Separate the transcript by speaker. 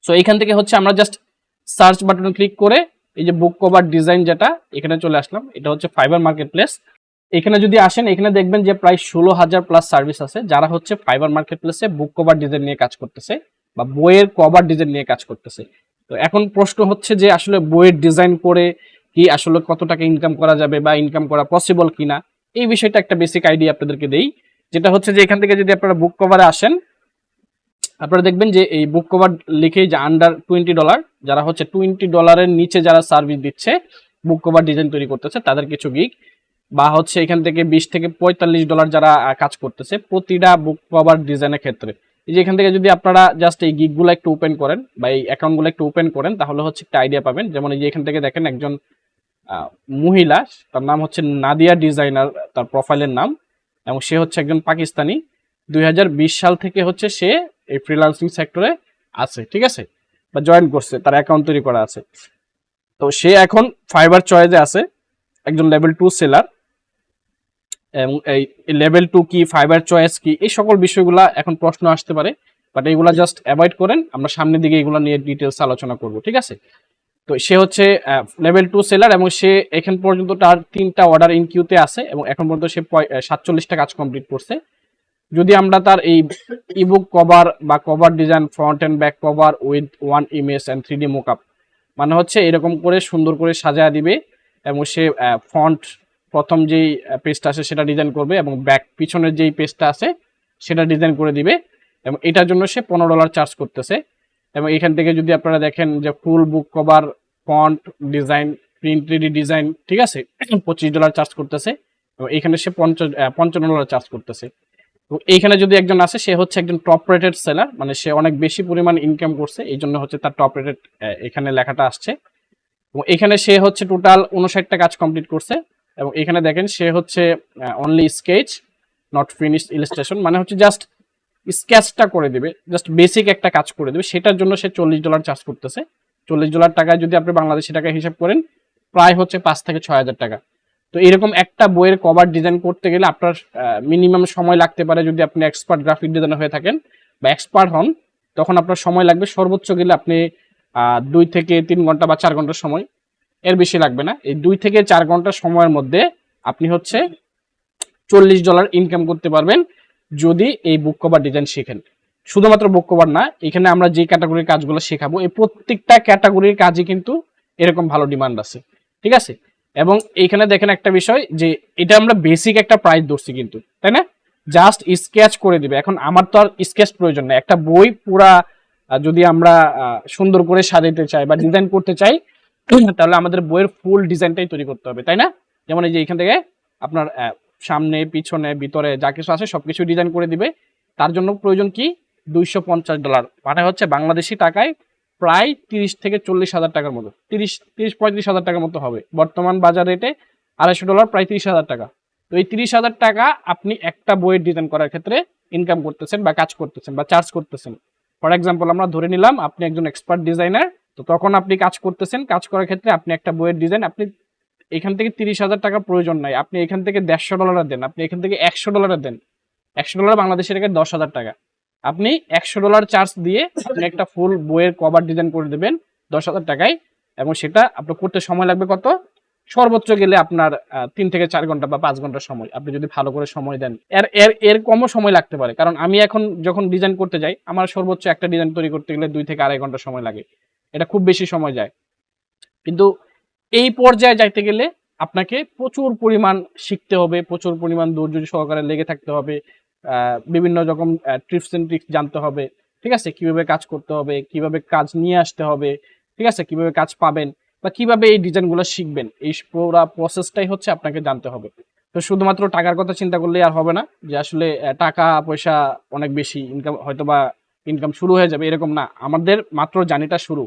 Speaker 1: So এখান থেকে হচ্ছে আমরা জাস্ট সার্চ বাটনে ক্লিক করে এই যে বুক কভার ডিজাইন যেটা এখানে চলে আসলাম, এটা হচ্ছে ফাইবার মার্কেট প্লেস। এখানে যদি আসেন এখানে দেখবেন যে প্রায় 16,000 প্লাস সার্ভিস আছে যারা হচ্ছে ফাইবার মার্কেট প্লেসে বুক কভার ডিজাইন নিয়ে কাজ করতেছে বা বইয়ের কভার ডিজাইন নিয়ে কাজ করতেছে। তো এখন প্রশ্ন হচ্ছে যে আসলে বইয়ের ডিজাইন করে কি আসলে কত টাকা ইনকাম করা যাবে বা ইনকাম করা পসিবল কিনা, এই বিষয়টা একটা বেসিক আইডিয়া আপনাদেরকে দেই। যেটা হচ্ছে যে এখান থেকে যদি আপনারা বুক কভারে আসেন, আপনারা দেখবেন যে এই বুক কভার লিখেই যে আন্ডার $20, যারা হচ্ছে $20 নিচে যারা সার্ভিস দিচ্ছে বুক কভার ডিজাইন তৈরি করতেছে তাদের কিছু গিগ, বা হচ্ছে এখান থেকে $20 থেকে $45 যারা কাজ করতেছে প্রতিটা বুক কভার ডিজাইনের ক্ষেত্রে। এই যে এখান থেকে যদি আপনারা জাস্ট এই গিগগুলো একটু ওপেন করেন বা এই অ্যাকাউন্টগুলো একটু ওপেন করেন তাহলে হচ্ছে একটা আইডিয়া পাবেন। যেমন এই যে এখান থেকে দেখেন একজন মহিলা, তার নাম হচ্ছে নাদিয়া ডিজাইনার, তার প্রোফাইলের নাম, এবং সে হচ্ছে একজন পাকিস্তানি। 2020 সাল থেকে হচ্ছে সে এই ফ্রিল্যান্সিং সেক্টরে আছে, ঠিক আছে, বা জয়েন করছে, তার অ্যাকাউন্ট তৈরি করা আছে। তো সে এখন ফাইবার চয়েসে আছে, একজন লেভেল 2 সেলার। এবং এই লেভেল 2 কি, ফাইবার চয়েস কি, এই সকল বিষয়গুলা এখন প্রশ্ন আসতে পারে, বাট এইগুলা জাস্ট অ্যাভয়েড করেন, আমরা সামনের দিকে এগুলো নিয়ে ডিটেলস আলোচনা করব, ঠিক আছে। তো সে হচ্ছে লেভেল 2 সেলার এবং সে এখন পর্যন্ত তার 3টা অর্ডার ইন কিউতে আছে এবং এখন পর্যন্ত সে 47টা কাজ কমপ্লিট করছে। যদি আমরা তার এই ইবুক কভার বা cover design front and back cover with 1 image and 3D mockup, মানে হচ্ছে এরকম করে সুন্দর করে সাজায় দিবে এবং সে ফন্ট প্রথম যেই পেজটা আছে সেটা ডিজাইন করবে এবং ব্যাক পিছনের যেই পেজটা আছে সেটা ডিজাইন করে দিবে, এবং এটার জন্য সে $15 চার্জ করতেছে। এবং এখান থেকে যদি আপনারা দেখেন যে full book cover font design print 3D design, ঠিক আছে, $25 চার্জ করতেছে এবং এখানে সে $55 চার্জ করতেছে। তো এইখানে যদি একজন আসে সে হচ্ছে একজন টপ রেটেড সেলার, মানে সে অনেক বেশি পরিমাণ ইনকাম করছে, এই জন্য হচ্ছে তার টপ রেটেড এখানে লেখাটা আসছে। এবং এখানে সে হচ্ছে টোটাল 59টা কাজ কমপ্লিট করছে এবং এখানে দেখেন সে হচ্ছে only sketch not finished illustration, মানে হচ্ছে জাস্ট স্কেচটা করে দিবে, জাস্ট বেসিক একটা কাজ করে দিবে, সেটার জন্য সে $40 চার্জ করতেছে। $40 টাকায় যদি আপনি বাংলাদেশি টাকায় হিসাব করেন প্রায় হচ্ছে 5 থেকে 6,000 টাকা। তো এরকম একটা বইয়ের কভার ডিজাইন করতে গেলে আপনার মিনিমাম সময় লাগতে পারে, যদি আপনি এক্সপার্ট গ্রাফিক ডিজাইনার হয়ে থাকেন বা এক্সপার্ট হন তখন আপনার সময় লাগবে সর্বোচ্চ গেলে আপনি 2 থেকে 3 ঘন্টা বা 4 ঘন্টা সময়, এর বেশি লাগবে না। এই 2 থেকে 4 ঘন্টা সময়ের মধ্যে আপনি হচ্ছে $40 ইনকাম করতে পারবেন যদি এই বুক কভার ডিজাইন শিখেন। শুধুমাত্র বুক কভার না, এখানে আমরা যে ক্যাটাগরির কাজগুলো শেখাবো এই প্রত্যেকটা ক্যাটাগরির কাজই কিন্তু এরকম ভালো ডিমান্ড আছে, ঠিক আছে। এবং এইখানে দেখেন একটা বিষয় যে এটা আমরা বেসিক একটা প্রাইস ধরছি কিন্তু, তাই না, জাস্ট স্কেচ করে দিবে। এখন আমার তো আর স্কেচ প্রয়োজন নেই, একটা বই পুরা যদি আমরা সুন্দর করে সাজাইতে চাই বা ডিজাইন করতে চাই তাহলে আমাদের বইয়ের ফুল ডিজাইনটাই তৈরি করতে হবে, তাই না। যেমন এই যে এখান থেকে আপনার সামনে পিছনে ভিতরে যা কিছু আছে সবকিছু ডিজাইন করে দিবে। তার জন্য প্রয়োজন কি $250, মানে হচ্ছে বাংলাদেশি টাকায় প্রায় 30 থেকে 40,000 টাকার মতো, 30-35,000 টাকার মতো হবে বর্তমান বাজার রেটে। $250 প্রায় 30,000 টাকা। তো এই 30,000 টাকা আপনি একটা বইয়ের ডিজাইন করার ক্ষেত্রে ইনকাম করতেছেন বা কাজ করতেছেন বা চার্জ করতেছেন। ফর এক্সাম্পল আমরা ধরে নিলাম আপনি একজন এক্সপার্ট ডিজাইনার, তো তখন আপনি কাজ করতেছেন, কাজ করার ক্ষেত্রে আপনি একটা বইয়ের ডিজাইন, আপনি এখান থেকে 30,000 টাকা প্রয়োজন নাই, আপনি এখান থেকে $150 দেন, আপনি এখান থেকে $100 দেন, $100 বাংলাদেশের টাকায় 10,000 টাকা। আপনি $100 চার্জ দিয়ে আপনি একটা ফুল বইয়ের কভার ডিজাইন করে দেবেন 10,000 টাকায়, এবং সেটা আপনার করতে সময় লাগবে কত, সর্বোচ্চ গেলে আপনার 3 থেকে 4 ঘন্টা বা 5 ঘন্টা সময়, আপনি যদি ভালো করে সময় দেন। এর কমও সময় লাগতে পারে, কারণ আমি এখন যখন ডিজাইন করতে যাই আমার সর্বোচ্চ একটা ডিজাইন তৈরি করতে গেলে 2 থেকে 2.5 ঘন্টা সময় লাগে, এটা খুব বেশি সময় যায়। কিন্তু এই পর্যায়ে যাইতে গেলে আপনাকে প্রচুর পরিমাণ শিখতে হবে, প্রচুর পরিমাণ ধৈর্য সহকারে লেগে থাকতে হবে, বিভিন্ন রকম টিপস এন্ড ট্রিক্স জানতে হবে, ঠিক আছে, কিভাবে কাজ করতে হবে, কিভাবে কাজ নিয়ে আসতে হবে, ঠিক আছে, কিভাবে কাজ পাবেন বা কিভাবে এই ডিজাইনগুলো শিখবেন, এই পুরো প্রসেসটাই হচ্ছে আপনাকে জানতে হবে। তো শুধুমাত্র টাকার কথা চিন্তা করলে আর হবে না যে আসলে টাকা পয়সা অনেক বেশি ইনকাম হয়তো বা ইনকাম শুরু হয়ে যাবে, এরকম না, আমাদের মাত্র জার্নিটা শুরু।